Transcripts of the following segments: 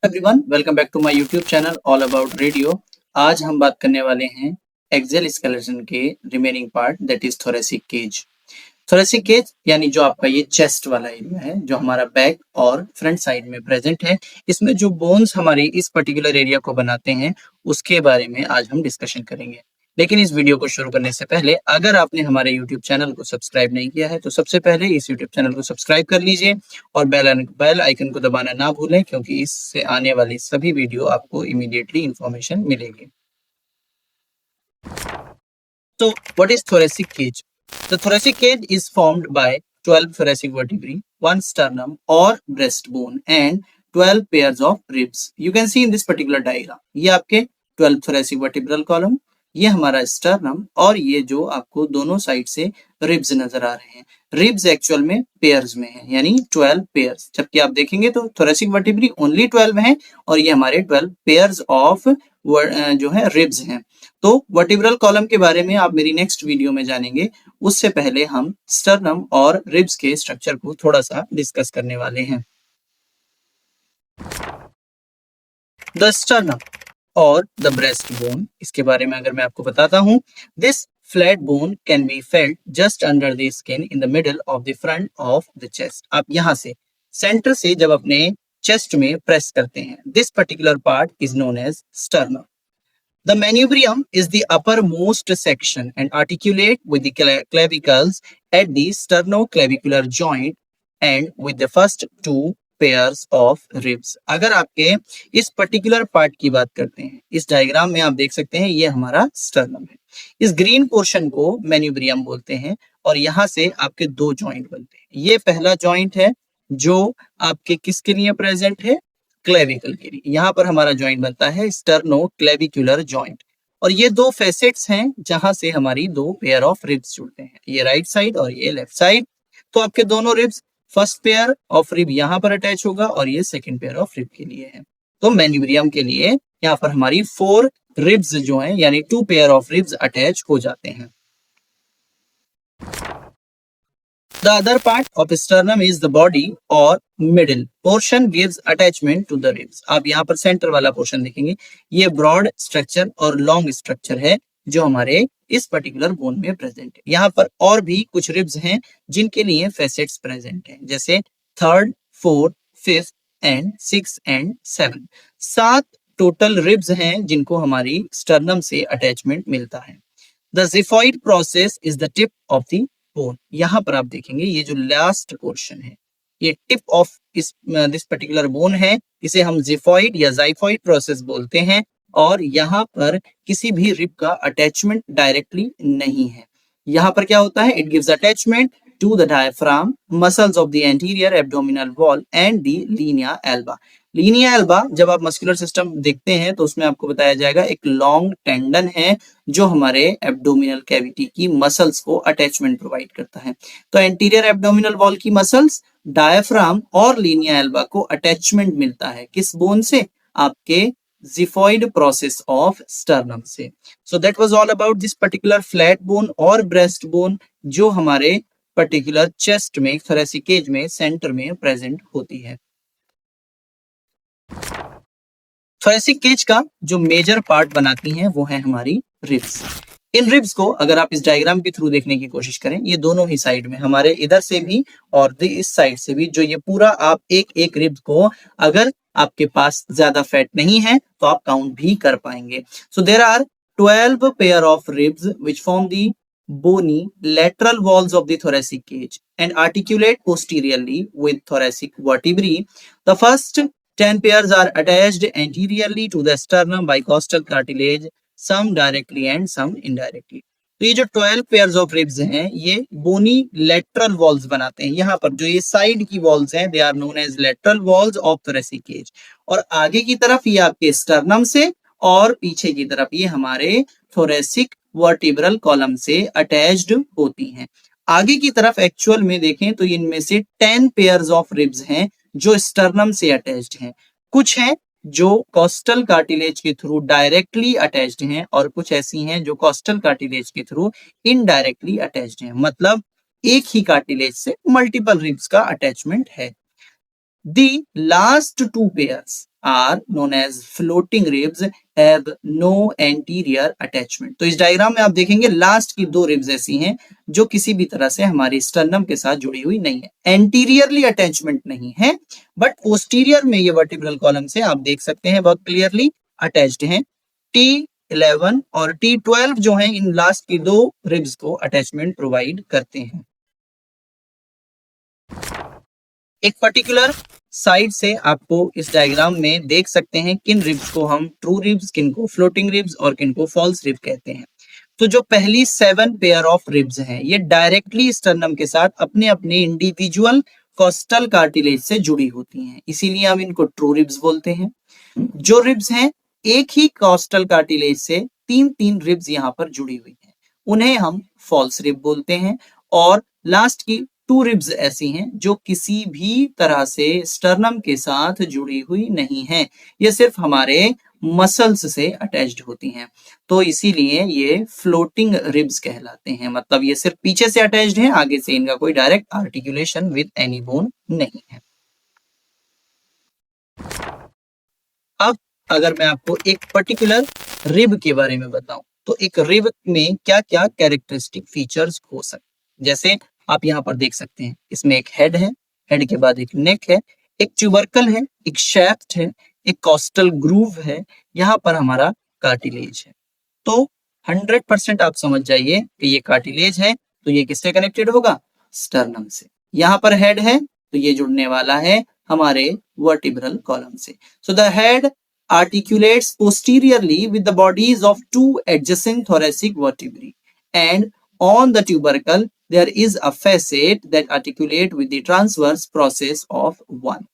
Everyone, welcome back to my YouTube channel all about radio. आज हम बात करने वाले हैं एक्सेल स्केलेटन के remaining part that is thoracic cage. Thoracic cage यानी जो आपका ये चेस्ट वाला एरिया है जो हमारा बैक और फ्रंट साइड में प्रेजेंट है। इसमें जो बोन्स हमारी इस पर्टिकुलर एरिया को बनाते हैं उसके बारे में आज हम डिस्कशन करेंगे। लेकिन इस वीडियो को शुरू करने से पहले अगर आपने हमारे YouTube चैनल को सब्सक्राइब नहीं किया है तो सबसे पहले इस YouTube चैनल को सब्सक्राइब कर लीजिए और बेल आइकन को दबाना ना भूलें, क्योंकि इससे आने वाली सभी वीडियो आपको इमीडिएटली इंफॉर्मेशन मिलेगी। तो what is thoracic cage? The thoracic cage is formed by 12 thoracic vertebrae, one sternum or breastbone and 12 pairs of ribs. You can see in this particular diagram. ये आपके 12 thoracic vertebral column, ये हमारा sternum और ये जो आपको दोनों side से रिब्स नजर आ रहे हैं। रिब्स एक्चुअल में पेयर्स में है, यानी 12 पेयर्स, जबकि आप देखेंगे तो थोरेसिक वर्टिब्री ओनली 12 हैं और ये हमारे 12 पेयर्स ऑफ जो है रिब्स हैं। तो वर्टिब्रल कॉलम के बारे में आप मेरी नेक्स्ट वीडियो में जानेंगे। उससे पहले हम स्टर्नम और रिब्स के स्ट्रक्चर को थोड़ा सा डिस्कस करने वाले हैं। द स्टर्नम और द ब्रेस्ट बोन, इसके बारे में अगर मैं आपको बताता हूं, this flat bone can be felt just under the skin in the middle of the front of the chest. आप यहां से सेंटर से जब अपने चेस्ट में प्रेस करते हैं, this particular part is known as sternum. The manubrium is the uppermost section and articulate with the clavicles at the sternoclavicular joint and with the first two pairs of ribs. अगर आपके इस particular part की बात करते हैं, इस diagram में आप देख सकते हैं ये हमारा स्टर्नम है। इस ग्रीन पोर्शन को मेन्यूब्रियम बोलते हैं और यहाँ से आपके दो जॉइंट बनते हैं। ये पहला जॉइंट है जो आपके किसके लिए प्रेजेंट है, क्लेविकल के लिए। यहाँ पर हमारा जॉइंट बनता है स्टर्नो क्लेविकुलर जॉइंट और ये दो फेसेट्स हैं जहां से हमारी दो पेयर ऑफ रिब्स जुड़ते हैं, ये राइट साइड और ये लेफ्ट साइड। तो आपके दोनों ribs, first pair of rib यहाँ पर अटैच होगा और ये सेकंड पेयर ऑफ रिब के लिए है। तो मेन्यूब्रियम के लिए यहाँ पर हमारी 4 रिब्स जो हैं यानी 2 पेयर ऑफ रिब्स अटैच हो जाते हैं। The other part of sternum is the body or middle portion gives attachment to the ribs. आप यहाँ पर सेंटर वाला पोर्शन देखेंगे, ये ब्रॉड स्ट्रक्चर और लॉन्ग स्ट्रक्चर है जो हमारे इस पर्टिकुलर बोन में प्रेजेंट है। यहाँ पर और भी कुछ रिब्स हैं जिनके लिए फेसेट्स प्रेजेंट हैं, जैसे 3rd, 4th, 5th and 6th and 7th। 7 total ribs हैं जिनको हमारी स्टर्नम से अटैचमेंट मिलता है। The xiphoid process is the tip of the bone. यहाँ पर आप देखेंगे ये जो लास्ट पोर्शन है, ये tip of this particular bone है, इसे हम जिफॉइड या जाइफॉइड प्रोसेस बोलते हैं और यहाँ पर किसी भी रिब का अटैचमेंट डायरेक्टली नहीं है। यहाँ पर क्या होता है, it gives attachment to the diaphragm, muscles of the anterior abdominal wall and the linea alba. Linea alba जब आप मस्कुलर सिस्टम देखते हैं तो उसमें आपको बताया जाएगा एक लॉन्ग टेंडन है जो हमारे एब्डोमिनल कैविटी की मसल्स को अटैचमेंट प्रोवाइड करता है। तो एंटीरियर एब्डोमिनल वॉल की मसल्स, डायफ्राम और लीनिया एल्बा को अटैचमेंट मिलता है किस बोन से, आपके xiphoid process of sternum से। So that was all about this particular flat bone और breast bone जो हमारे पर्टिकुलर चेस्ट में, thoracic cage में सेंटर में प्रेजेंट होती है। thoracic cage का जो मेजर पार्ट बनाती हैं वो है हमारी रिब्स। इन रिब्स को अगर आप इस डायग्राम के थ्रू देखने की कोशिश करें, ये दोनों ही साइड में, हमारे इधर से भी और इस साइड से भी, जो ये पूरा आप एक एक रिब्स को, अगर आपके पास ज्यादा फैट नहीं है तो आप काउंट भी कर पाएंगे। So there are 12 pair of ribs which form the bony lateral walls of the thoracic cage and articulate posteriorly with thoracic vertebrae. The first 10 pairs are attached anteriorly to the sternum by costal cartilage, some directly and some indirectly. तो ये जो 12 pairs of ribs हैं ये bony lateral walls बनाते हैं। यहाँ पर जो ये साइड की walls हैं, they are known as lateral walls of thoracic cage। और आगे की तरफ ये आपके sternum से और पीछे की तरफ ये हमारे thoracic वर्टिब्रल कॉलम से अटैच्ड होती हैं। आगे की तरफ एक्चुअल में देखें तो इनमें से 10 पेयर्स ऑफ रिब्स हैं जो स्टर्नम से अटैच्ड हैं, कुछ हैं जो कॉस्टल कार्टिलेज के थ्रू डायरेक्टली अटैच्ड हैं और कुछ ऐसी हैं जो कॉस्टल कार्टिलेज के थ्रू इनडायरेक्टली अटैच्ड हैं, मतलब एक ही कार्टिलेज से मल्टीपल रिब्स का अटैचमेंट है। दी last 2 pairs are known as floating ribs have no anterior attachment. तो इस डायग्राम में आप देखेंगे लास्ट की दो रिब्स ऐसी हैं जो किसी भी तरह से हमारी स्टर्नम के साथ जुड़ी हुई नहीं है, एंटीरियरली अटैचमेंट नहीं है, बट पोस्टीरियर में ये वर्टिब्रल कॉलम से आप देख सकते हैं बहुत क्लियरली अटैच्ड हैं। T11 और T12 जो हैं इन लास्ट की दो रिब्स को अटैचमेंट प्रोवाइड करते हैं। एक पर्टिकुलर साइड से आपको इस डायग्राम में देख सकते हैं किन रिब्स को हम ट्रू रिब्स, किन को फ्लोटिंग रिब्स और किन को फॉल्स रिब कहते हैं। तो जो पहली 7 पेयर ऑफ रिब्स हैं ये डायरेक्टली स्टर्नम के साथ अपने अपने इंडिविजुअल कॉस्टल कार्टिलेज से जुड़ी होती हैं, इसीलिए हम इनको ट्रू रिब्स बोलते हैं। जो रिब्स हैं एक ही कॉस्टल कार्टिलेज से तीन तीन रिब्स यहाँ पर जुड़ी हुई हैं, उन्हें हम फॉल्स रिब बोलते हैं। और लास्ट की 2 रिब्स ऐसी हैं जो किसी भी तरह से स्टर्नम के साथ जुड़ी हुई नहीं है, ये सिर्फ हमारे मसल्स से अटैच्ड होती हैं, तो इसीलिए ये फ्लोटिंग रिब्स कहलाते हैं। मतलब ये सिर्फ पीछे से अटैच्ड हैं, आगे से इनका कोई direct articulation with any bone नहीं है। अब अगर मैं आपको एक पर्टिकुलर रिब के बारे में बताऊं तो एक रिब में क्या क्या कैरेक्टरिस्टिक फीचर्स हो सकते, जैसे आप यहाँ पर देख सकते हैं इसमें एक हेड है, हेड के बाद एक नेक है, एक ट्यूबरकल है, एक शैफ्ट है, एक कॉस्टल ग्रूव है, यहाँ पर हमारा कार्टिलेज है। तो 100% आप समझ जाइए कि ये कार्टिलेज है, तो ये किससे कनेक्टेड होगा, स्टर्नम से। यहाँ पर हेड है तो ये जुड़ने वाला है हमारे वर्टिब्रल कॉलम से। So the head articulates posteriorly with the bodies of 2 adjacent thoracic vertebrae, and on the tubercle there is a facet that articulate with the transverse process of 1.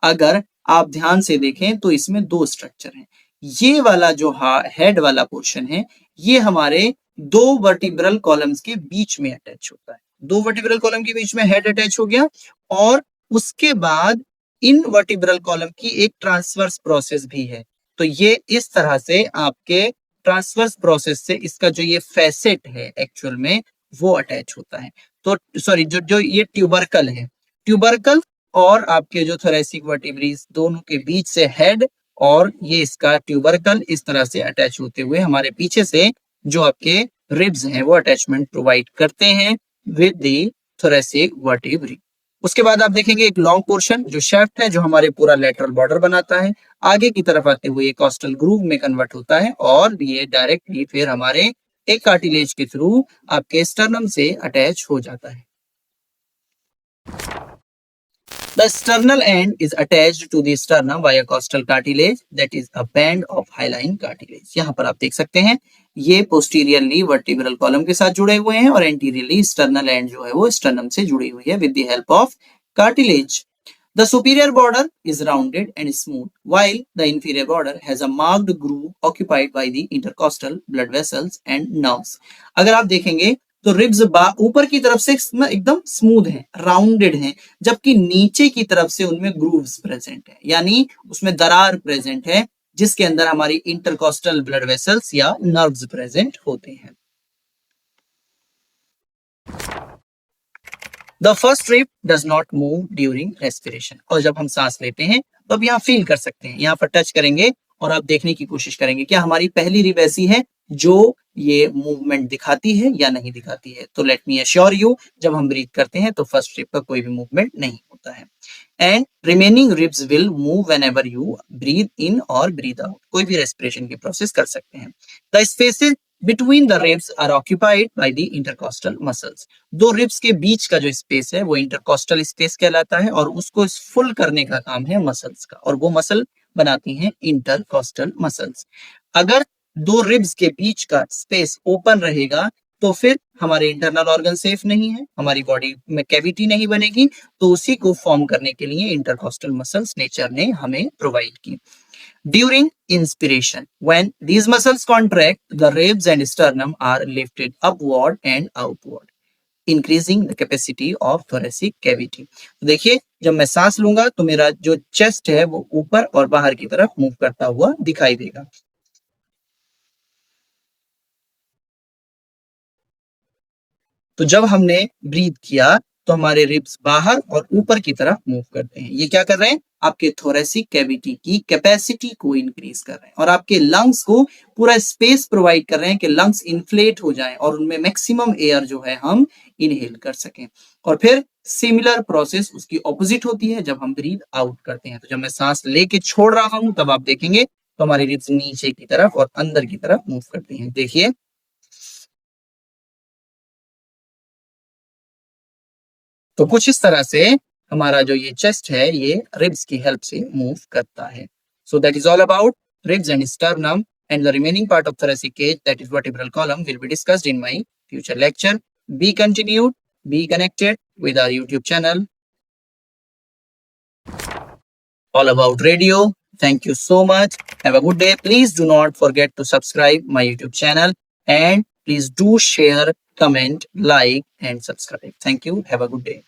अगर आप ध्यान से देखें तो इसमें दो स्ट्रक्चर हैं। ये वाला जो हेड वाला पोर्शन है ये हमारे दो वर्टिब्रल कॉलम्स के बीच में अटैच होता है। दो वर्टिब्रल कॉलम के बीच में हेड अटैच हो गया और उसके बाद इन वर्टिब्रल कॉलम की एक ट्रांसवर्स प्रोसेस भी है। तो ये इस तरह से आपके ट्रांसवर्स प्रोसेस से इसका जो ये फैसेट है एक्चुअल में वो अटैच होता है। तो सॉरी जो ये ट्यूबरकल है, ट्यूबरकल और आपके जो थोरेसिक वर्टिब्रीज दोनों के बीच से हेड और ये इसका ट्यूबरकल इस तरह से अटैच होते हुए हमारे पीछे से जो आपके रिब्स हैं वो अटैचमेंट प्रोवाइड करते हैं विद द थोरेसिक वर्टिब्री। उसके बाद आप देखेंगे एक लॉन्ग पोर्शन जो शेफ्ट है जो हमारे पूरा लेटरल बॉर्डर बनाता है, आगे की तरफ आते हुए कॉस्टल ग्रूव में कन्वर्ट होता है और ये डायरेक्टली फिर हमारे एक कार्टिलेज के थ्रू आपके स्टर्नम से अटैच हो जाता है। The sternal end is attached to the sternum via costal cartilage, that is a band of hyaline cartilage. यहाँ पर आप देख सकते हैं ये पोस्टीरियरली वर्टिब्रल कॉलम के साथ जुड़े हुए हैं और एंटीरियरली स्टर्नल एंड जो है वो स्टर्नम से जुड़ी हुई है with the help of cartilage. The superior border is rounded and smooth, while the inferior border has a marked groove occupied by the intercostal blood vessels and nerves. अगर आप देखेंगे तो रिब्स ऊपर की तरफ से एकदम स्मूथ हैं, राउंडेड हैं, जबकि नीचे की तरफ से उनमें ग्रूव्स प्रेजेंट है, यानी उसमें दरार प्रेजेंट है जिसके अंदर हमारी इंटरकॉस्टल ब्लड वेसल्स या नर्व्स प्रेजेंट होते हैं। The first rib does not move during respiration. और जब हम सांस लेते हैं तो अब यहाँ फील कर सकते हैं, यहाँ पर टच करेंगे और आप देखने की कोशिश करेंगे क्या हमारी पहली रिब ऐसी है जो ये मूवमेंट दिखाती है या नहीं दिखाती है। तो लेट मी अश्योर यू, जब हम ब्रीथ करते हैं तो फर्स्ट रिब का कोई भी मूवमेंट नहीं होता है and remaining ribs will move whenever you breathe in और ब्रीथ आउट। कोई भी रेस्पिरेशन की प्रोसेस कर सकते हैं। The spaces between the ribs are occupied by the intercostal muscles. दो रिब्स के बीच का जो स्पेस है वो इंटरकॉस्टल स्पेस कहलाता है और उसको फुल करने का काम है मसल्स का, और वो मसल बनाती हैं इंटरकॉस्टल मसल्स। अगर दो रिब्स के बीच का स्पेस ओपन रहेगा तो फिर हमारे इंटरनल ऑर्गन सेफ नहीं है, हमारी बॉडी में कैविटी नहीं बनेगी, तो उसी को फॉर्म करने के लिए इंटरकॉस्टल मसल्स नेचर ने हमें प्रोवाइड की। During inspiration, when these muscles contract, the ribs and sternum are lifted upward and outward, increasing the capacity of thoracic cavity. देखिए जब मैं सांस लूंगा तो मेरा जो चेस्ट है वो ऊपर और बाहर की तरफ मूव करता हुआ दिखाई देगा। तो जब हमने ब्रीथ किया तो हमारे रिब्स बाहर और ऊपर की तरफ मूव करते हैं। ये क्या कर रहे हैं, आपके थोरेसिक कैविटी की कैपेसिटी को इंक्रीज कर रहे हैं और आपके लंग्स को पूरा स्पेस प्रोवाइड कर रहे हैं कि लंग्स इन्फ्लेट हो जाएं और उनमें मैक्सिमम एयर जो है हम इनहेल कर सकें। और फिर सिमिलर प्रोसेस उसकी ऑपोजिट होती है जब हम ब्रीथ आउट करते हैं। तो जब मैं सांस लेके छोड़ रहा हूं तब आप देखेंगे तो हमारी रिब्स नीचे की तरफ और अंदर की तरफ मूव करती हैं। देखिए, तो कुछ इस तरह से हमारा जो ये चेस्ट है ये रिब्स की हेल्प से मूव करता है। So that is all about ribs and sternum, and the remaining part of thoracic cage, that is vertebral column, will be discussed in my future lecture. Be continued, be connected with our YouTube channel all about radio. Thank you so much. Have a good day. Please do not forget to subscribe my YouTube channel, and please do share, comment, like and subscribe. Thank you. Have a good day.